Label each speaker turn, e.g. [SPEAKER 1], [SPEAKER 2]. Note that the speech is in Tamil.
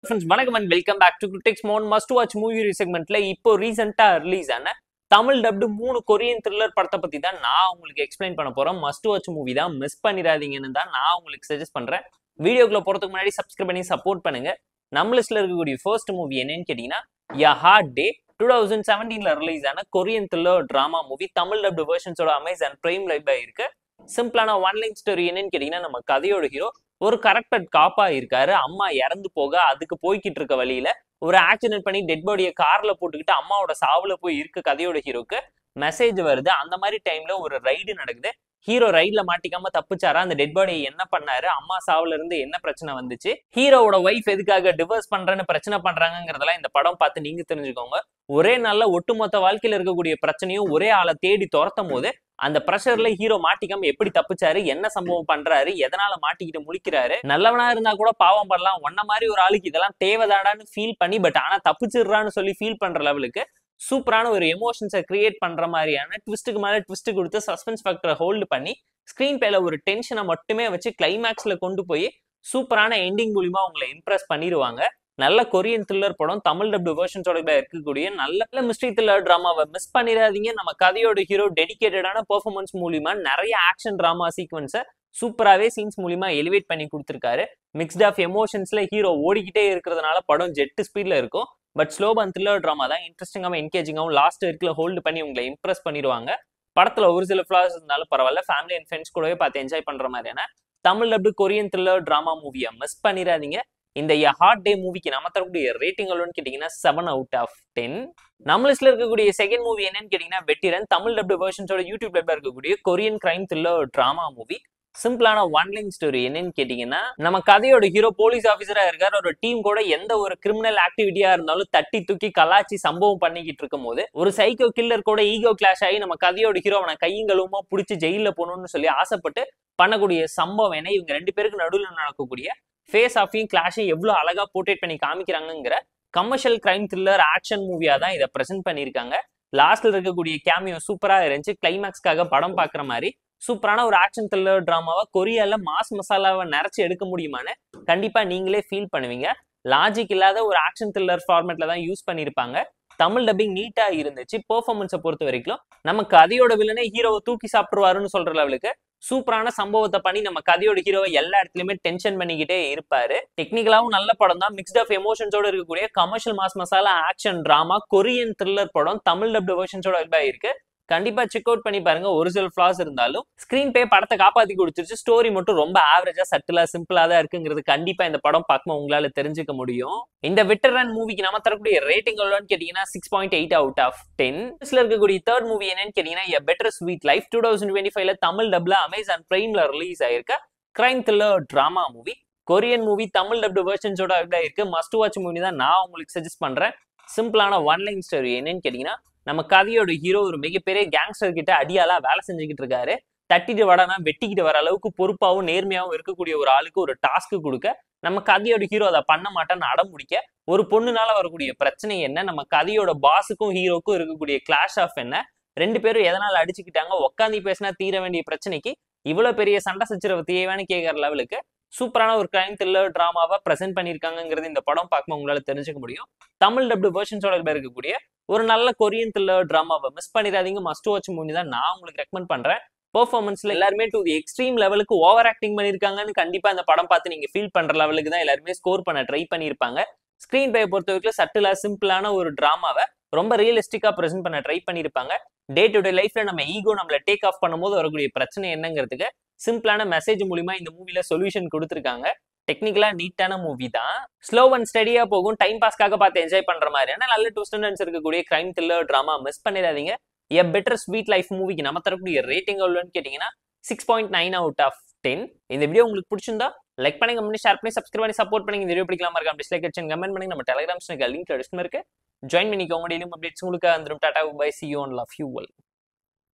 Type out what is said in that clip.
[SPEAKER 1] Friends, வணக்கம் and welcome back to Critics Mode Must Watch Movie segmentல இப்போ ரீசெண்டா ரிலீஸ் ஆன தமிழ் டப்டு 3 கொரியன் த்ரில்லர் படத்தை பத்தி தான் நான் உங்களுக்கு எக்ஸ்பிளைன் பண்ண போறேன். மஸ்ட் வாட்ச் மூவி தான், மிஸ் பண்ணிடாதீங்கன்னு தான் நான் உங்களுக்கு சஜஸ்ட் பண்றேன். வீடியோக்குள்ள போறதுக்கு முன்னாடி சப்ஸ்கிரைப் பண்ணி சப்போர்ட் பண்ணுங்க. நம்ம லிஸ்ட்ல இருக்கக்கூடிய ஃபர்ஸ்ட் மூவி என்னன்னு கேட்டீங்கன்னா A Hard Day 2017ல ரிலீஸ் ஆன Korean thriller drama movie. Tamil dubbed வெர்ஷன்ஸோட அமேசான் பிரைம் லைவ்ல இருக்கு. சிம்பிளான ஒன் லைன் ஸ்டோரி என்னன்னு கேட்டீங்கன்னா, நம்ம கதையோட ஹீரோ ஒரு கரெக்டட் காப்பா இருக்காரு. அம்மா இறந்து போக அதுக்கு போய்கிட்டு இருக்க வழியில ஒரு ஆக்சிடென்ட் பண்ணி டெட் பாடியை கார்ல போட்டுக்கிட்டு அம்மாவோட சாவுல போய் இருக்க கதையோட ஹீரோக்கு மெசேஜ் வருது. அந்த மாதிரி டைம்ல ஒரு ரைடு நடக்குது. ஹீரோ ரைட்ல மாட்டிக்காம தப்பிச்சாரா, அந்த டெட் பாடியை என்ன பண்ணாரு, அம்மா சாவுல இருந்து என்ன பிரச்சனை வந்துச்சு, ஹீரோவோட ஒய்ஃப் எதுக்காக டிவோர்ஸ் பண்றேன்னு பிரச்சனை பண்றாங்கிறதெல்லாம் இந்த படம் பார்த்து நீங்க தெரிஞ்சுக்கோங்க. ஒரே நாள்ல ஒட்டுமொத்த வாழ்க்கையில இருக்கக்கூடிய பிரச்சனையும் ஒரே ஆளை தேடி துரத்தும் போது அந்த பிரஷர்ல ஹீரோ மாட்டிக்காம எப்படி தப்பிச்சாரு, என்ன சம்பவம் பண்றாரு, எதனால மாட்டிக்கிட்டு முழிக்கிறாரு, நல்லவனா இருந்தா கூட பாவம் பண்ணலாம், ஒன்ன மாதிரி ஒரு ஆளுக்கு இதெல்லாம் தேவைதாடான்னு ஃபீல் பண்ணி பட் ஆனா தப்பிச்சிடுறான்னு சொல்லி ஃபீல் பண்ற லெவலுக்கு சூப்பரான ஒரு எமோஷன்ஸை கிரியேட் பண்ற மாதிரியான ட்விஸ்ட்டுக்கு மேல ட்விஸ்ட் கொடுத்து சஸ்பென்ஸ் ஃபேக்டரை ஹோல்டு பண்ணி ஸ்கிரீன் பேல ஒரு டென்ஷனை மட்டுமே வச்சு கிளைமேக்ஸ்ல கொண்டு போய் சூப்பரான எண்டிங் மூலியமா உங்களை இம்ப்ரெஸ் பண்ணிடுவாங்க. நல்ல கொரியன் த்ரில்லர் படம், தமிழ் டப்டு வெர்ஷன்ஸோட இருக்கக்கூடிய நல்ல மிஸ்ட்ரி த்ரில்லர் டிராமாவை மிஸ் பண்ணிடாதீங்க. நம்ம கதையோட ஹீரோ டெடிகேட்டடான பெர்ஃபார்மன்ஸ் மூலியமா நிறைய ஆக்ஷன் டிராமா சீக்வன்ஸை சூப்பராகவே சீன்ஸ் மூலியமா எலிவேட் பண்ணி கொடுத்துருக்காரு. மிக்ஸ்ட் ஆஃப் எமோஷன்ஸ்ல ஹீரோ ஓடிக்கிட்டே இருக்கிறதுனால படம் ஜெட் ஸ்பீட்ல இருக்கும். But slow and thriller drama தான் இன்ட்ரெஸ்டிங்காகவும் என்கேஜிங்காகவும் லாஸ்ட் வரைக்கும் ஹோல்டு பண்ணி உங்களை இம்ப்ரெஸ் பண்ணிடுவாங்க. படத்துல ஒரு சில ஃபிளாஸ் இருந்தாலும் பரவாயில்ல, ஃபேமிலி அண்ட் ஃப்ரெண்ட்ஸ் கூடவே பார்த்து என்ஜாய் பண்ற மாதிரியான Tamil dubbed Korean thriller drama மூவியை மிஸ் பண்ணிடாதீங்க. இந்த A Hard Day மூவிக்கு நம்ம தரக்கூடிய ரேட்டிங் எவ்வளோன்னு கேட்டீங்கன்னா 7 out of 10. நம்ம லிஸ்ட்ல இருக்கக்கூடிய செகண்ட் மூவி என்னன்னு கேட்டீங்கன்னா வெட்டிரன். தமிழ் டப்டு வெர்ஷன்ஸோட யூடியூப்ல இருக்கக்கூடிய Korean crime thriller drama movie. சிம்பிளான ஒன் லைன் ஸ்டோரி என்னன்னு கேட்டீங்கன்னா, நம்ம கதையோட ஹீரோ போலீஸ் ஆஃபீஸரா இருக்காரு. ஒரு டீம் கூட எந்த ஒரு கிரிமினல் ஆக்டிவிட்டியா இருந்தாலும் தட்டி தூக்கி கலாச்சி சம்பவம் பண்ணிக்கிட்டு இருக்கும் போது ஒரு சைக்கோ கில்லர் கூட ஈகோ கிளாஷ் ஆகி நம்ம கதையோட ஹீரோ அவனை கையங்களுமா பிடிச்சி ஜெயில போகணும்னு சொல்லி ஆசைப்பட்டு பண்ணக்கூடிய சம்பவம் என்ன, இவங்க ரெண்டு பேருக்கு நடுவில் நடக்கக்கூடிய ஃபேஸ் ஆஃபையும் கிளாஷையும் எவ்வளவு அழகா போர்ட்ரேட் பண்ணி காமிக்கிறாங்கிற கமர்ஷியல் கிரைம் த்ரில்லர் ஆக்ஷன் மூவியா தான் இதை பிரசென்ட் பண்ணியிருக்காங்க. லாஸ்ட்ல இருக்கக்கூடிய கேமியோ சூப்பரா இருந்துச்சு. கிளைமேக்ஸ்க்காக படம் பாக்குற மாதிரி சூப்பரான ஒரு ஆக்ஷன் த்ரில்லர் டிராமாவை கொரியால மாஸ் மசாலாவை நிறைச்சு எடுக்க முடியுமான்னு கண்டிப்பா நீங்களே ஃபீல் பண்ணுவீங்க. லாஜிக் இல்லாத ஒரு ஆக்ஷன் த்ரில்லர் ஃபார்மேட்ல தான் யூஸ் பண்ணியிருப்பாங்க. தமிழ் டப்பிங் நீட்டா இருந்துச்சு. பெர்ஃபார்மன்ஸை பொறுத்த வரைக்கும் நம்ம கதையோட வில்லனே ஹீரோவை தூக்கி சாப்பிடுவாருன்னு சொல்ற லெவலுக்கு சூப்பரான சம்பவத்தை பண்ணி நம்ம கதையோட ஹீரோவை எல்லா இடத்துலயுமே டென்ஷன் பண்ணிக்கிட்டே இருப்பாரு. டெக்னிக்கலாவும் நல்ல படம் தான். மிக்ஸ்ட் ஆஃப் எமோஷன்ஸோட இருக்கக்கூடிய commercial mass masala action drama Korean thriller படம் தமிழ் டப்டு வெர்ஷன்ஸோட இருக்கு. கண்டிப்பா செக் அவுட் பண்ணி பாருங்க. ஒரு சில ஃபிளாஸ் இருந்தாலும் ஸ்கிரீன் பே படத்தை காப்பாத்தி கொடுத்துருச்சு. ஸ்டோரி மட்டும் ரொம்ப ஆவரேஜா சட்டிலா சிம்பிளா தான் இருக்குங்கிறது கண்டிப்பா இந்த படம் பார்க்கும்போது உங்களால தெரிஞ்சுக்க முடியும். இந்த வெட்டரன் மூவிக்கு நம்ம தரக்கூடிய ரேட்டிங் எவ்வளோன்னு கேட்டீங்கன்னா 6.8 out of 10. இருக்கக்கூடிய தேர்ட் மூவி என்னன்னு கேட்டீங்கன்னா A Better Sweet Life 2025ல தமிழ் டப்ல அமேசான் பிரைம்ல ரிலீஸ் ஆயிருக்க crime thriller drama movie. Korean movie Tamil dubbed வெர்ஷன்ஸோட இருக்கு. மஸ்ட் வாட்ச் மூவி தான் நான் உங்களுக்கு சஜஸ்ட் பண்றேன். சிம்பிளான ஒன் லைன் ஸ்டோரி என்னன்னு கேட்டீங்கன்னா, நம்ம கதையோட ஹீரோ ஒரு மிகப்பெரிய கேங்ஸ்டர் கிட்ட அடியாலா வேலை செஞ்சுக்கிட்டு இருக்காரு. தட்டிட்டு வடனா வெட்டிக்கிட்டு வர அளவுக்கு பொறுப்பாகவும் நேர்மையாகவும் இருக்கக்கூடிய ஒரு ஆளுக்கு ஒரு டாஸ்க் கொடுக்க நம்ம கதையோட ஹீரோ அதை பண்ண மாட்டேன்னு அடம் முடிக்க ஒரு பொண்ணுனால வரக்கூடிய பிரச்சனை என்ன, நம்ம கதையோட பாஸுக்கும் ஹீரோக்கும் இருக்கக்கூடிய கிளாஷ் ஆஃப் என்ன, ரெண்டு பேரும் எதனால அடிச்சுக்கிட்டாங்க, உட்காந்து பேசினா தீர வேண்டிய பிரச்சனைக்கு இவ்வளவு பெரிய சண்டை சச்சரவு தேவைன்னு கேட்கற லெவலுக்கு சூப்பரான ஒரு கிரைம் த்ரில்லர் டிராமாவை பிரசென்ட் பண்ணியிருக்காங்கிறது இந்த படம் பார்க்கும்போது உங்களால தெரிஞ்சுக்க முடியும். தமிழ் டப்டு வெர்ஷன்ஸோட இருக்கக்கூடிய ஒரு நல்ல கொரியன் த்ரில்லர் டிராமாவை மிஸ் பண்ணிடாதீங்க. மஸ்ட் வாட்ச் மூவி தான் நான் உங்களுக்கு ரெக்கமெண்ட் பண்றேன். பெர்ஃபார்மன்ஸ்ல எல்லாருமே டு தி எக்ஸ்ட்ரீம் லெவலுக்கு ஓவர் ஆக்டிங் பண்ணியிருக்காங்கன்னு கண்டிப்பா இந்த படம் பார்த்து நீங்க ஃபீல் பண்ற லெவலுக்கு தான் எல்லாருமே ஸ்கோர் பண்ண ட்ரை பண்ணியிருப்பாங்க. ஸ்கிரீன் பே பொறுத்த வரைக்கும் சட்டிலா சிம்பிளான ஒரு டிராமாவை ரொம்ப ரியலிஸ்டிக்கா பிரசென்ட் பண்ண ட்ரை பண்ணியிருப்பாங்க. டே டு டே லைஃப்ல நம்ம ஈகோ நம்மள டேக் ஆஃப் பண்ணும்போது வரக்கூடிய பிரச்சனை என்னங்கிறதுக்கு சிம்பிளான மெசேஜ் மூலியமா இந்த மூவில சொல்யூஷன் கொடுத்துருக்காங்க. டெக்னிக்கலா நீட்டான மூவி தான். ஸ்லோ அண்ட் ஸ்டடியா போகும். டைம் பாஸ்க்காக பார்த்து என்ஜாய் பண்ற மாதிரியான நல்ல ட்விஸ்ட் அண்ட் இருக்கக்கூடிய கிரைம் த்ரில்லர் டிராமா மிஸ் பண்ணிடாதீங்க. A Better Sweet Life மூவிக்கு நம்ம தரக்கூடிய ரேட்டிங் எவ்வளோன்னு கேட்டீங்கன்னா 6.9 out of 10. இந்த வீடியோ உங்களுக்கு பிடிச்சிருந்தா லைக் பண்ணுங்க, கமெண்ட் ஷேர் பண்ணி சப்ஸ்கிரைப் பண்ணி சப்போர்ட் பண்ணுங்க. இந்த வீடியோ பிடிக்கலாமா இருக்கா டிஸ்லைக் அடிச்சு கமெண்ட் பண்ணுங்க. நம்ம டெலிகிராம் சேனல் லிங்க் டிஸ்கிரிப்ஷன்ல இருக்கு. ஜாயின் பண்ணிக்கோங்க. டெய்லியும் அப்டேட்ஸ் உங்களுக்கு வந்துடும். Tata bye, see you and love you all.